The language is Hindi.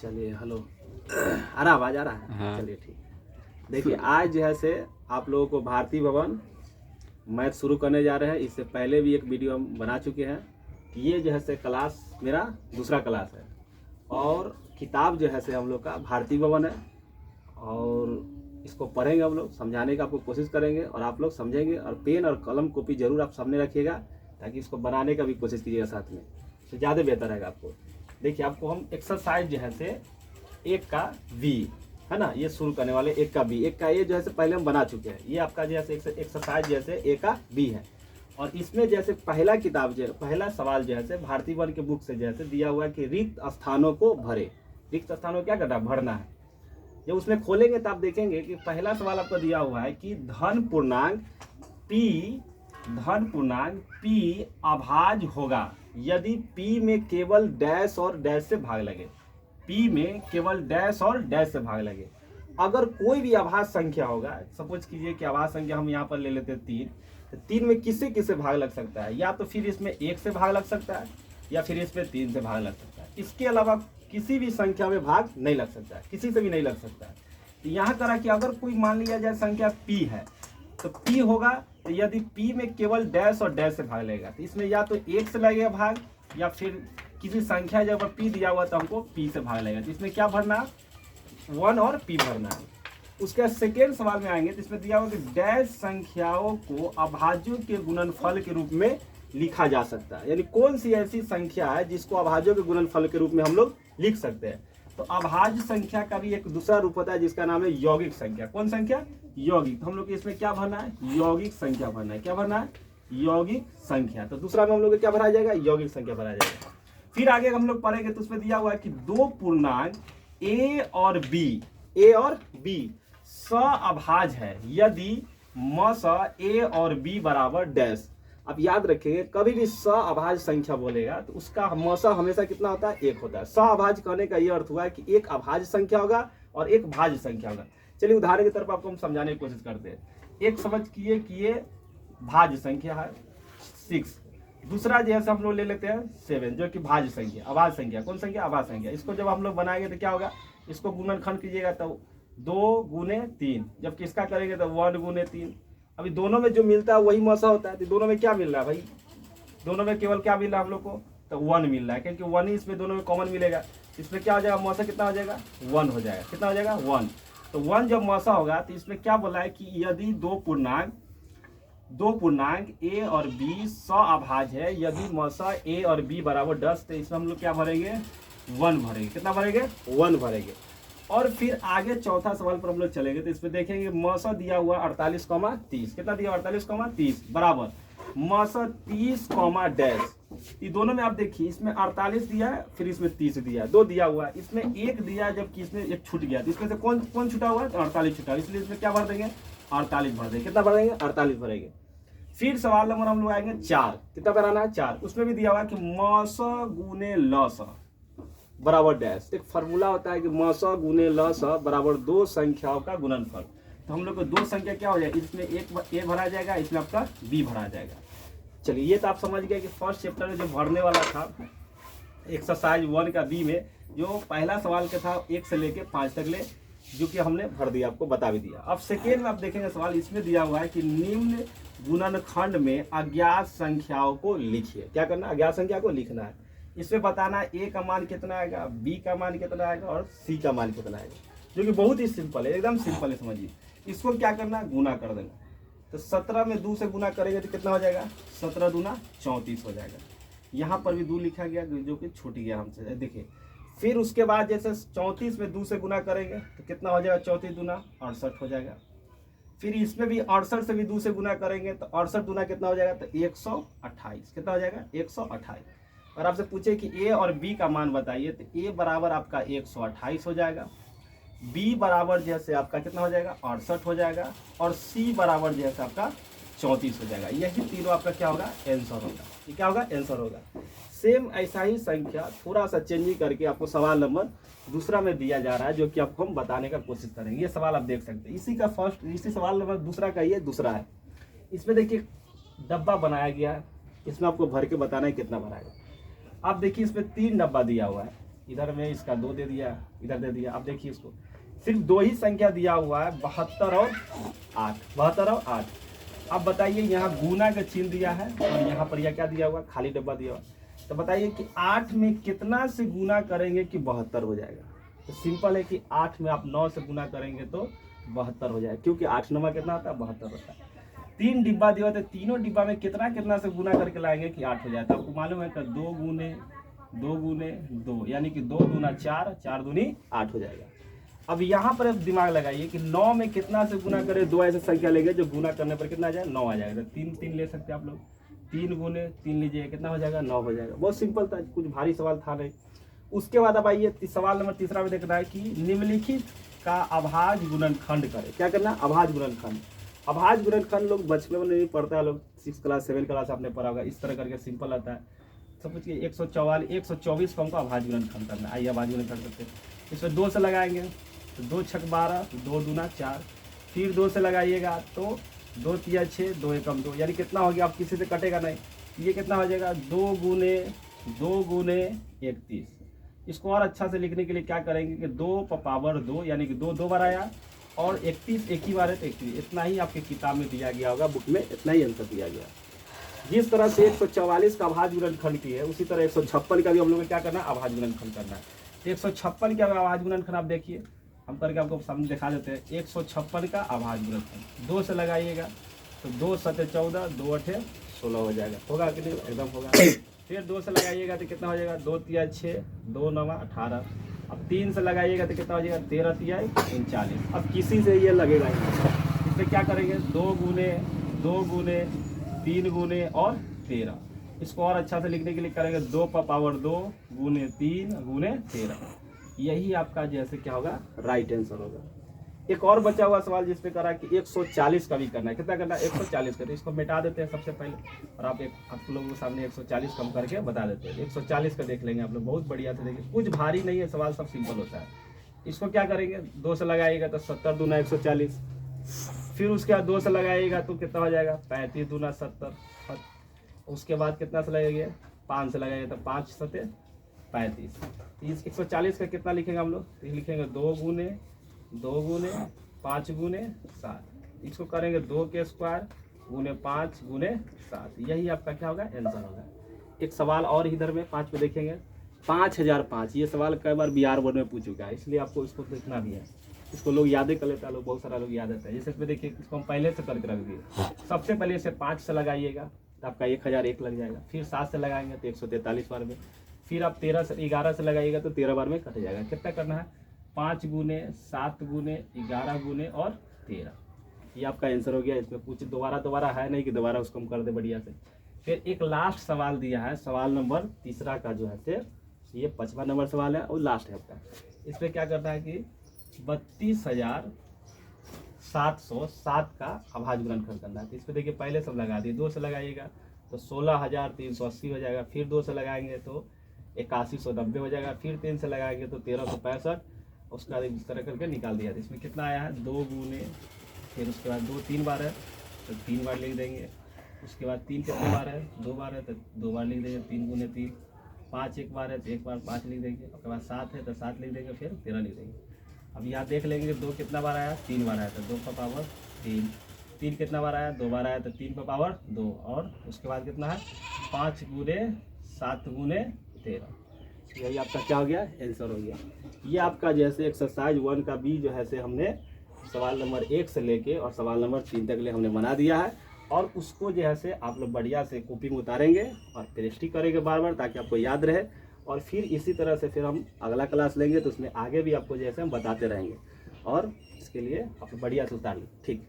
चलिए हेलो। आ रहा आवाज आ रहा है? हाँ। चलिए ठीक। देखिए आज जो है से आप लोगों को भारती भवन मैथ शुरू करने जा रहे हैं। इससे पहले भी एक वीडियो हम बना चुके हैं। ये जो है से क्लास मेरा दूसरा क्लास है और किताब जो है से हम लोग का भारती भवन है और इसको पढ़ेंगे हम लोग, समझाने का आपको कोशिश करेंगे और आप लोग समझेंगे। और पेन और कलम कॉपी जरूर आप सामने रखिएगा ताकि इसको बनाने का भी कोशिश कीजिएगा साथ में, तो ज़्यादा बेहतर रहेगा आपको। देखिए आपको हम एक्सरसाइज जो है से एक का बी है ना, ये शुरू करने वाले एक का बी, एक का ए जो है से पहले हम बना चुके हैं। ये आपका जैसे एक्सरसाइज जैसे ए का बी है और इसमें जैसे पहला किताब जो पहला सवाल जो है भारती भवन के बुक से जैसे दिया हुआ है कि रिक्त स्थानों को भरे। रिक्त स्थानों को क्या करना, भरना है। जब उसमें खोलेंगे तो आप देखेंगे कि पहला सवाल आपको दिया हुआ है कि धन पूर्णांक p अभाज्य होगा यदि p में केवल डैश और डैश से भाग लगे। p में केवल डैश और डैश से भाग लगे। अगर कोई भी अभाज्य संख्या होगा, सपोज कीजिए कि अभाज्य संख्या हम यहाँ पर ले लेते हैं 3, तो 3 में किससे किससे भाग लग सकता है, या तो फिर इसमें 1 से भाग लग सकता है या फिर इसमें 3 से भाग लग सकता है। इसके अलावा किसी भी संख्या में भाग नहीं लग सकता है, किसी से भी नहीं लग सकता है। तो यहाँ करा कि अगर कोई मान लिया जाए संख्या p है तो p होगा, तो यदि p में केवल डैश और डैश से भाग लगेगा तो इसमें या तो 1 से लगेगा भाग या फिर किसी संख्या जब p दिया हुआ तो हमको p से भाग लगेगा। तो इसमें क्या भरना, 1 और p भरना है। उसके सेकेंड सवाल में आएंगे तो इसमें दिया हुआ कि डैश संख्याओं को अभाज्यों के गुणनफल के रूप में लिखा जा सकता है। यानी कौन सी ऐसी संख्या है जिसको अभाज्यों के गुणनफल के रूप में हम लोग लिख सकते हैं। तो अभाज्य संख्या का भी एक दूसरा रूप होता है जिसका नाम है यौगिक संख्या। कौन संख्या, यौगिक। तो हम लोग इसमें क्या भरना है, यौगिक संख्या भरना है। क्या भरना है, यौगिक संख्या। तो दूसरा में हम लोग क्या भरा जाएगा, यौगिक संख्या भरा जाएगा। फिर आगे हम लोग पढ़ेंगे तो उसमें दिया हुआ है कि दो पूर्णांक ए और बी सअभाज्य है यदि मस ए और बी बराबर डैश। आप याद रखेंगे कभी भी सअभाज्य संख्या बोलेगा तो उसका मसा हमेशा कितना होता है, 1 होता है। सअभाज्य कहने का यह अर्थ हुआ है कि एक अभाज्य संख्या होगा और एक भाज्य संख्या होगा। चलिए उदाहरण की तरफ आपको हम समझाने की कोशिश करते हैं। एक समझ किए कि ये भाज्य संख्या है 6, दूसरा जैसे हम लोग ले लेते हैं 7 जो कि भाज्य संख्या, अभाज्य संख्या। कौन संख्या, अभाज्य संख्या। इसको जब हम लोग बनाएंगे तो क्या होगा, इसको गुणनखंड कीजिएगा तो 2 गुने 3, जब किसका करेंगे तो 1 गुने 3। अभी दोनों में जो मिलता है वही मौसा होता है। तो दोनों में क्या मिल रहा है भाई, दोनों में केवल क्या मिल रहा है हम लोग को, तो 1 मिल रहा है क्योंकि 1 ही इसमें दोनों में कॉमन मिलेगा। इसमें क्या हो जाएगा, मौसा कितना हो जाएगा, 1 हो जाएगा। कितना हो जाएगा, 1। तो 1 जब मौसा होगा तो इसमें क्या बोला है कि यदि दो पूर्णांक ए और बी सअभाज्य है यदि मौसा ए और बी बराबर 10, तो इसमें हम लोग क्या भरेंगे, 1 भरेंगे। कितना भरेंगे, 1 भरेंगे। और फिर आगे चौथा सवाल पर हम लोग चलेंगे तो इसमें देखेंगे मौसा दिया हुआ 48,30। कितना दिया, 48,30 बराबर मौसा 30, डैश। ये दोनों में आप देखिए इसमें 48 दिया है, फिर इसमें 30 दिया है, 2 दिया हुआ है, इसमें 1 दिया है जबकि इसमें 1 छूट गया। तो इसमें से कौन छूटा हुआ है, तो 48 छूटा। इसलिए इसमें क्या भर देंगे, 48 भर देंगे। कितना भर देंगे, 48 भरेंगे। फिर सवाल नंबर हम लोग आएंगे 4। कितना बनाना है, 4। उसमें भी दिया हुआ है कि मौसा गुने लसा बराबर डैश। एक फार्मूला होता है कि मौसा गुने लसा बराबर 2 संख्याओं का गुणनफल। तो हम लोग को 2 संख्या क्या हो जाएगी, इसमें एक ए भरा जाएगा, इसमें आपका बी भरा जाएगा। चलिए ये तो आप समझ गए कि फर्स्ट चैप्टर में जो भरने वाला था एक्सरसाइज 1 का बी में जो पहला सवाल का था 1 से लेके 5 तक ले, जो कि हमने भर दिया, आपको बता भी दिया। अब सेकेंड में आप देखेंगे सवाल इसमें दिया हुआ है कि निम्न गुणनखंड में अज्ञात संख्याओं को लिखिए। क्या करना, अज्ञात संख्या को लिखना है। इसमें बताना ए का मान कितना आएगा, बी का मान कितना आएगा और सी का मान कितना आएगा, जो कि बहुत ही सिंपल है, एकदम सिंपल है। समझिए इसको क्या करना, गुना कर देना। तो 17 में 2 से गुना करेंगे तो कितना हो जाएगा, 17 दूना 34 हो जाएगा। यहाँ पर भी 2 लिखा गया जो कि छूट गया हमसे, देखिए। फिर उसके बाद जैसे 34 में 2 से गुना करेंगे तो कितना हो जाएगा, 34 दूना 68 हो जाएगा। फिर इसमें भी 68 से भी 2 से गुना करेंगे तो 68 दूना कितना हो जाएगा, तो 128। कितना हो जाएगा, 128। और आपसे पूछे कि ए और बी का मान बताइए तो ए बराबर आपका 128 हो जाएगा, बी बराबर जैसे आपका कितना हो जाएगा, 68 हो जाएगा, और सी बराबर जैसे आपका 34 हो जाएगा। यही तीनों आपका क्या होगा, आंसर होगा। ये क्या होगा, आंसर होगा। सेम ऐसा ही संख्या थोड़ा सा चेंजिंग करके आपको सवाल नंबर दूसरा में दिया जा रहा है, जो कि आपको हम बताने का कोशिश करेंगे। ये सवाल आप देख सकते हैं, इसी सवाल नंबर दूसरा का ये दूसरा है। इसमें देखिए डब्बा बनाया गया है, इसमें आपको भर के बताना है कितना भरा है। आप देखिए इसमें 3 डब्बा दिया हुआ है, इधर में इसका 2 दे दिया, इधर दे दिया। अब देखिए इसको सिर्फ 2 ही संख्या दिया हुआ है, 72 और 8, 72 और 8। अब बताइए यहाँ गुना का चिन्ह दिया है और यहाँ पर यह क्या दिया हुआ, खाली डब्बा दिया हुआ। तो बताइए कि 8 में कितना से गुना करेंगे कि 72 हो जाएगा। तो सिंपल है कि 8 में आप 9 से गुना करेंगे तो 72 हो जाएगा, क्योंकि 8 9 कितना होता है, 72 होता है। 3 डिब्बा दिया होता है, तीनों डिब्बा में कितना कितना से गुना करके लाएंगे कि 8 हो जाए। तो आपको मालूम है कि 2 गुने 2 यानी कि 2 दूना 4, 4 दूनी 8 हो जाएगा। अब यहाँ पर आप दिमाग लगाइए कि 9 में कितना से गुना करें, 2 ऐसे संख्या लेंगे जो गुना करने पर कितना आ जाए, 9 आ जाएगा। तो 3 3 ले सकते हैं आप लोग, 3 गुने 3 लीजिए, कितना हो जाएगा, 9 हो जाएगा। बहुत सिंपल था, कुछ भारी सवाल था नहीं। उसके बाद अब आइए सवाल नंबर तीसरा में देखना है कि निम्नलिखित का अभाज्य गुणनखंड करें। क्या करना, अभाज्य गुणनखंड। अभाज्य गुणनखंड लोग बचपन में नहीं पढ़ता है, लोग 6 क्लास 7 क्लास आपने पढ़ा होगा। इस तरह करके सिंपल आता है। सब कुछ 124 को हमको अभाज्य गुणनखंड करना है। आइए अभाज्य गुणनखंड करते हैं। इसमें 2 से लगाएंगे तो 2 छक 12, 2 दूना 4, फिर 2 से लगाइएगा तो 2 तिया 6, 2 एकम 2, यानी कितना हो गया, आप किसी से कटेगा नहीं। ये कितना हो जाएगा, 2 गुने 31। इसको और अच्छा से लिखने के लिए क्या करेंगे कि 2 पावर 2, यानी कि 2 2 बार आया और 31 एक ही बार है तो 31। इतना ही आपके किताब में दिया गया होगा, बुक में इतना ही आंसर दिया गया। जिस तरह से 144 का अभाज्य गुणनखंड की है, उसी तरह 156 का भी हम लोग को क्या करना है, अभाज्य गुणनखंड करना है। 156 का अभाज्य गुणनखंड आप देखिए, हम करके आपको सामने दिखा देते हैं। 156 का अभाज्य गुणनखंड 2 से लगाइएगा तो 2 7 14, 2 8 16 हो जाएगा। होगा कि नहीं, एकदम होगा। फिर 2 से लगाइएगा तो कितना हो जाएगा, 2 तिया 6, 2 9 18। अब 3 से लगाइएगा तो कितना हो जाएगा, 13 तिया 39। अब किसी से ये लगेगा ही, इसमें क्या करेंगे, 2 गुने 3 गुने और 13। इसको और अच्छा से लिखने के लिए करेंगे 2 पावर 2 गुने 3 गुने 13। यही आपका जैसे क्या होगा, राइट आंसर होगा। एक और बचा हुआ सवाल जिसपे करा कि 140 का भी करना है। कितना करना है, 140 का। तो इसको मिटा देते हैं सबसे पहले, और आप लोगों के सामने 140 कम करके बता देते हैं। 140 का देख लेंगे आप लोग, बहुत बढ़िया से देखिए, कुछ भारी नहीं है सवाल, सब सिंपल होता है। इसको क्या करेंगे, 2 से लगाइएगा तो 70 दूना 140। फिर उसके बाद 2 से लगाइएगा तो कितना हो जाएगा, 35 दूना 70। उसके बाद कितना से लगाइएगा, 5 से लगाइएगा तो 5 7 35। 140 का कितना लिखेंगे हम लोग, लिखेंगे 2 गुने 5 गुने 7। इसको करेंगे 2 के स्क्वायर गुने 5 गुने 7। यही आपका क्या होगा, आंसर होगा। एक सवाल और इधर में 5 पे देखेंगे, 5005। ये सवाल कई बार बिहार बोर्ड में पूछ चुका है, इसलिए आपको इसको देखना भी है। इसको लोग यादें कर लेता है, लोग बहुत सारा लोग याद रहता है। जैसे इसमें देखिए, इसको हम पहले से करके रख दिए। सबसे पहले इसे 5 से लगाइएगा तो आपका 1001 लग जाएगा। फिर 7 से लगाएंगे तो 143 बार में। फिर आप 11 से लगाइएगा तो 13 बार में कट जाएगा। कितना करना है, 5 गुने 7 गुने 11 गुने और 13। ये आपका आंसर हो गया। इसमें कुछ दोबारा है नहीं कि दोबारा उसको हम कर दे बढ़िया से। फिर एक लास्ट सवाल दिया है, सवाल नंबर तीसरा का जो है से ये 55 नंबर सवाल है और लास्ट है आपका। इस पर क्या करना है कि 32,707 का अभाज्य गुणनखंड करना है। तो इस पर देखिए पहले सब लगा दिए, 2 से लगाइएगा तो 16,380 हो जाएगा। फिर 2 से लगाएंगे तो 8190 हो जाएगा। फिर 3 से लगाएंगे तो 1365। उसका इस तरह करके निकाल दिया। इसमें कितना आया है, 2 गुने, फिर उसके बाद 2 3 बार है तो 3 बार लिख देंगे। उसके बाद 3 कितने बार है, 2 बार है तो 2 बार लिख देंगे, 3 गुने 3। 5 एक बार है तो 1 बार 5 लिख देंगे। उसके बाद 7 है तो 7 लिख देंगे, फिर 13 लिख देंगे। अब यहाँ देख लेंगे 2 कितना बार आया, 3 बार आया तो 2 का पावर 3। 3 कितना बार आया, 2 बार आया तो 3 का पावर 2। और उसके बाद कितना है, 5 गुने 7 गुने 13। यही आपका क्या हो गया, आंसर हो गया। ये आपका जैसे एक्सरसाइज 1 का भी जो है से हमने सवाल नंबर 1 से लेके और सवाल नंबर 3 तक ले हमने बना दिया है। और उसको जो है से आप लोग बढ़िया से कॉपी में उतारेंगे और प्रैक्टिस करेंगे बार बार, ताकि आपको याद रहे। और फिर इसी तरह से फिर हम अगला क्लास लेंगे तो उसमें आगे भी आपको जैसे हम बताते रहेंगे। और इसके लिए आप बढ़िया से उतार लें, ठीक।